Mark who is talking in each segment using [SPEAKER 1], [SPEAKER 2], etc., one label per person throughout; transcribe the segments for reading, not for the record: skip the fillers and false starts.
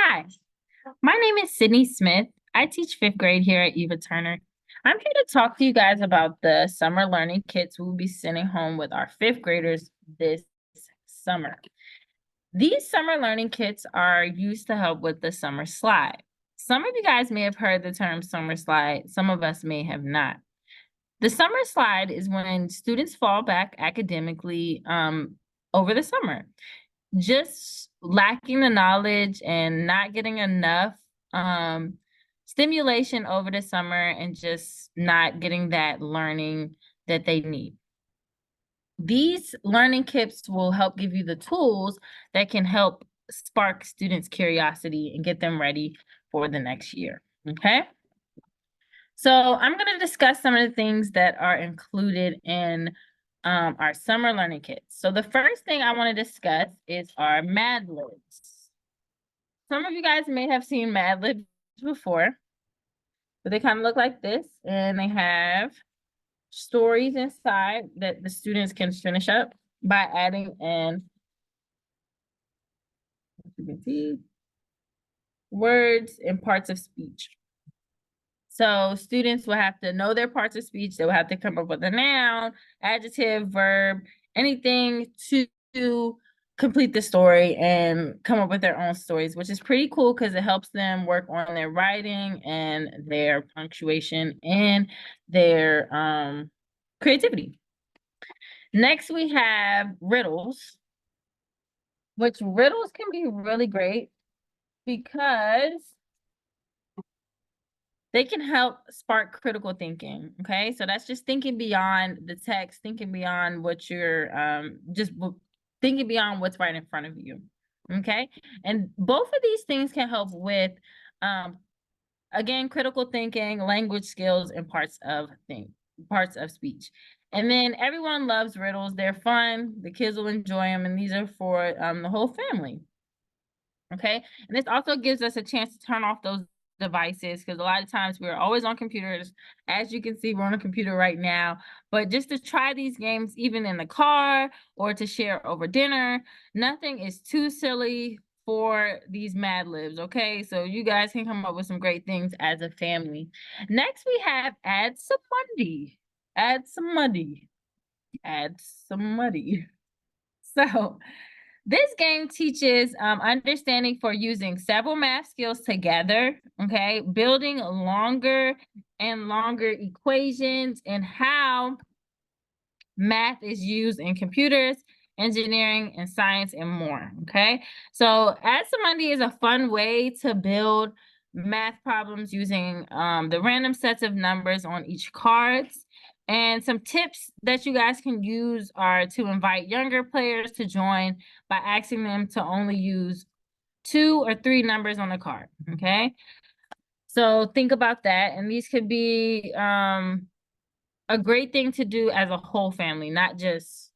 [SPEAKER 1] Hi, my name is Sydney Smith. I teach fifth grade here at Eva Turner. I'm here to talk to you guys about the summer learning kits we'll be sending home with our fifth graders this summer. These summer learning kits are used to help with the summer slide. Some of you guys may have heard the term summer slide, some of us may have not. The summer slide is when students fall back academically over the summer, just lacking the knowledge and not getting enough stimulation over the summer and just not getting that learning that they need. These learning kits will help give you the tools that can help spark students' curiosity and get them ready for the next year. Okay. So I'm going to discuss some of the things that are included in our summer learning kits. So the first thing I want to discuss is our Mad Libs. Some of you guys may have seen Mad Libs before, but they kind of look like this, and they have stories inside that the students can finish up by adding in, you can see, words and parts of speech. So students will have to know their parts of speech. They will have to come up with a noun, adjective, verb, anything to complete the story and come up with their own stories, which is pretty cool because it helps them work on their writing and their punctuation and their creativity. Next, we have riddles, which riddles can be really great because they can help spark critical thinking. Okay, so that's just thinking beyond the text, thinking beyond what you're thinking beyond what's right in front of you. Okay, and both of these things can help with again, critical thinking, language skills, and parts of speech. And then everyone loves riddles. They're fun. The kids will enjoy them, and these are for the whole family. Okay, and this also gives us a chance to turn off those devices because a lot of times we're always on computers. As you can see, we're on a computer right now, but just to try these games even in the car or to share over dinner, nothing is too silly for these Mad Libs. Okay, so you guys can come up with some great things as a family. Next, we have Add Some Money. Add some money. Add some money. So this game teaches understanding for using several math skills together, okay? Building longer and longer equations and how math is used in computers, engineering, and science, and more, okay? So Add Some Money is a fun way to build math problems using the random sets of numbers on each cards. And some tips that you guys can use are to invite younger players to join by asking them to only use 2 or 3 numbers on the card, okay? So think about that. And these could be a great thing to do as a whole family, not just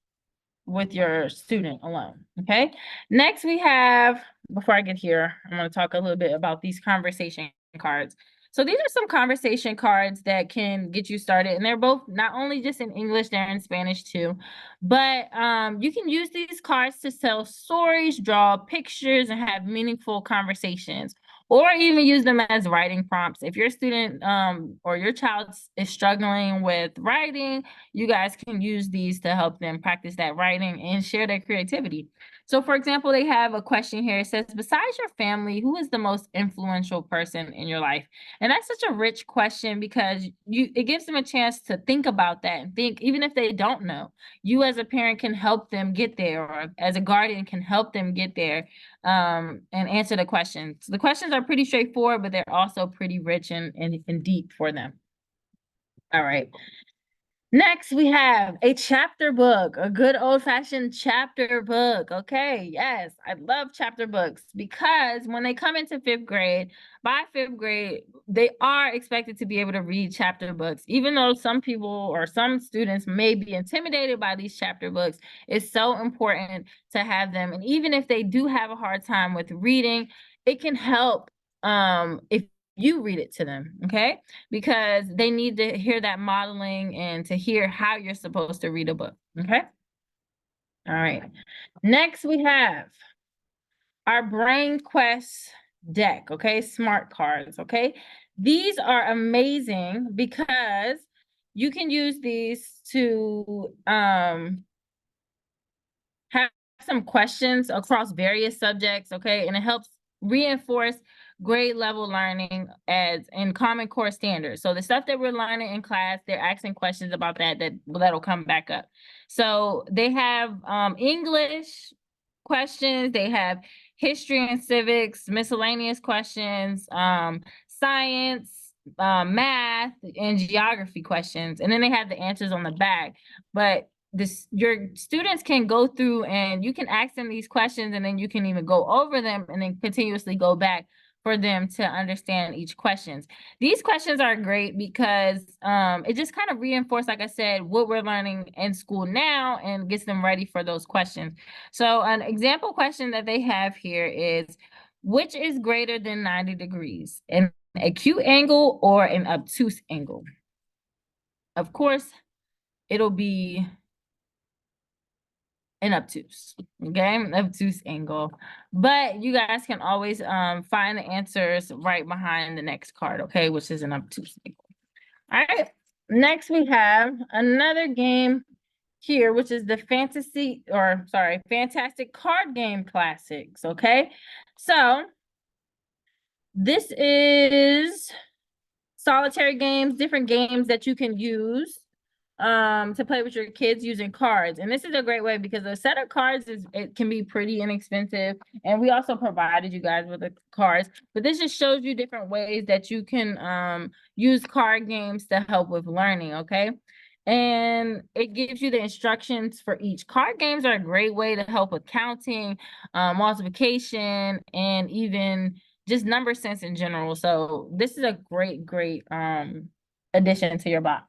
[SPEAKER 1] with your student alone, okay? Next, we have, before I get here, I'm going to talk a little bit about these conversation cards. So these are some conversation cards that can get you started, and they're both not only just in English, they're in Spanish too. But you can use these cards to tell stories, draw pictures, and have meaningful conversations, or even use them as writing prompts. If your student or your child is struggling with writing, you guys can use these to help them practice that writing and share their creativity. So for example, they have a question here. It says, besides your family, who is the most influential person in your life? And that's such a rich question because it gives them a chance to think about that and think, even if they don't know, you as a parent can help them get there, or as a guardian can help them get there and answer the questions. The questions are pretty straightforward, but they're also pretty rich and deep for them. All right. Next, we have a chapter book, a good old-fashioned chapter book. Okay, yes, I love chapter books because when they come into fifth grade, by fifth grade, they are expected to be able to read chapter books. Even though some people or some students may be intimidated by these chapter books, it's so important to have them. And even if they do have a hard time with reading, it can help if you read it to them, okay? Because they need to hear that modeling and to hear how you're supposed to read a book, okay? All right. Next, we have our Brain Quest deck, okay? Smart cards, okay? These are amazing because you can use these to have some questions across various subjects, okay? And it helps reinforce grade level learning as in Common Core standards. So the stuff that we're learning in class, they're asking questions about that'll come back up. So they have English questions, they have history and civics, miscellaneous questions, science, math, and geography questions. And then they have the answers on the back. But your students can go through and you can ask them these questions, and then you can even go over them and then continuously go back for them to understand each questions. These questions are great because it just kind of reinforces, like I said, what we're learning in school now and gets them ready for those questions. So an example question that they have here is, which is greater than 90 degrees, an acute angle or an obtuse angle? Of course, it'll be an obtuse, okay? Obtuse angle. But you guys can always find the answers right behind the next card, okay? Which is an obtuse angle. All right. Next, we have another game here, which is the Fantastic Card Game Classics, okay? So this is solitaire games, different games that you can use to play with your kids using cards. And this is a great way because a set of cards it can be pretty inexpensive. And we also provided you guys with the cards, but this just shows you different ways that you can use card games to help with learning, okay? And it gives you the instructions for each. Card games are a great way to help with counting, multiplication, and even just number sense in general. So this is a great addition to your box.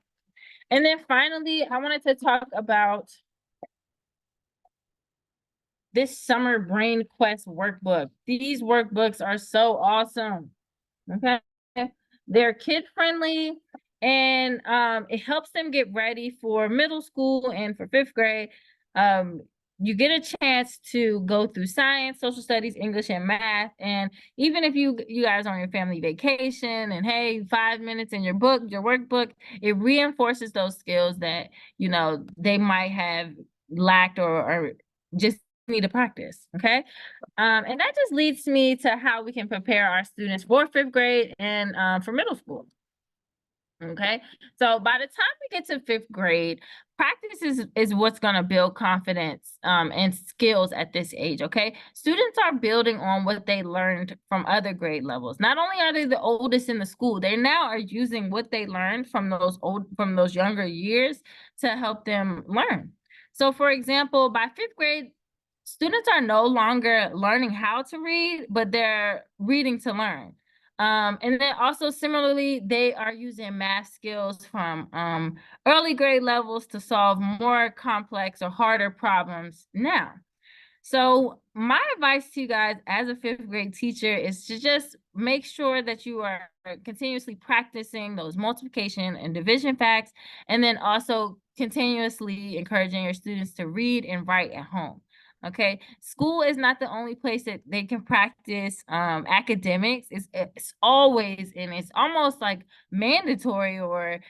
[SPEAKER 1] And then finally, I wanted to talk about this summer Brain Quest workbook. These workbooks are so awesome. Okay. They're kid friendly, and it helps them get ready for middle school and for 5th grade. You get a chance to go through science, social studies, English, and math. And even if you guys are on your family vacation and hey, 5 minutes in your workbook, it reinforces those skills that they might have lacked or just need to practice. Okay. And that just leads me to how we can prepare our students for 5th grade and for middle school. Okay, so by the time we get to 5th grade, practice is what's going to build confidence and skills at this age. Okay, students are building on what they learned from other grade levels. Not only are they the oldest in the school, they now are using what they learned from those younger years to help them learn. So, for example, by 5th grade, students are no longer learning how to read, but they're reading to learn. And then also similarly, they are using math skills from early grade levels to solve more complex or harder problems now. So my advice to you guys as a 5th grade teacher is to just make sure that you are continuously practicing those multiplication and division facts, and then also continuously encouraging your students to read and write at home. Okay, school is not the only place that they can practice academics. It's always, and it's almost like mandatory, or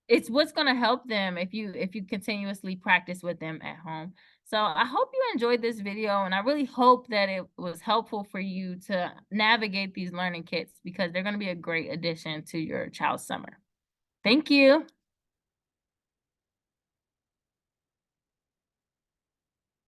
[SPEAKER 1] it's what's going to help them if you continuously practice with them at home. So I hope you enjoyed this video, and I really hope that it was helpful for you to navigate these learning kits because they're going to be a great addition to your child's summer. Thank you.